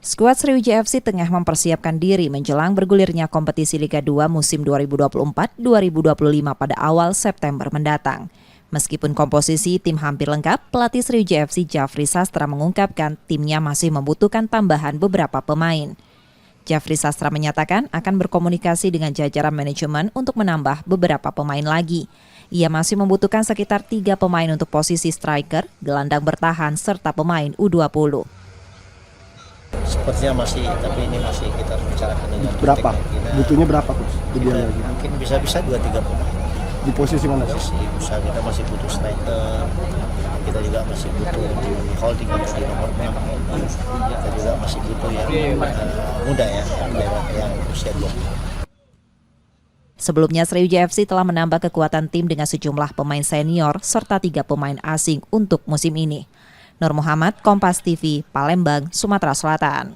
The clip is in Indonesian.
Skuad Sriwijaya FC tengah mempersiapkan diri menjelang bergulirnya kompetisi Liga 2 musim 2024-2025 pada awal September mendatang. Meskipun komposisi tim hampir lengkap, pelatih Sriwijaya FC Jafri Sastra mengungkapkan timnya masih membutuhkan tambahan beberapa pemain. Jafri Sastra menyatakan akan berkomunikasi dengan jajaran manajemen untuk menambah beberapa pemain lagi. Ia masih membutuhkan sekitar 3 pemain untuk posisi striker, gelandang bertahan, serta pemain U20. Sepertinya masih, tapi ini masih kita bicarakan dengan berapa? Butuhnya berapa, Coach? Mungkin bisa 2-3 pemain. Di posisi mana? Posisi usaha kita masih butuh striker, kita juga masih butuh di holding atau di nomor 6. Kita juga masih butuh yang muda ya, yang usia 20. Sebelumnya Sriwijaya FC telah menambah kekuatan tim dengan sejumlah pemain senior serta 3 pemain asing untuk musim ini. Nur Muhammad, Kompas TV, Palembang, Sumatera Selatan.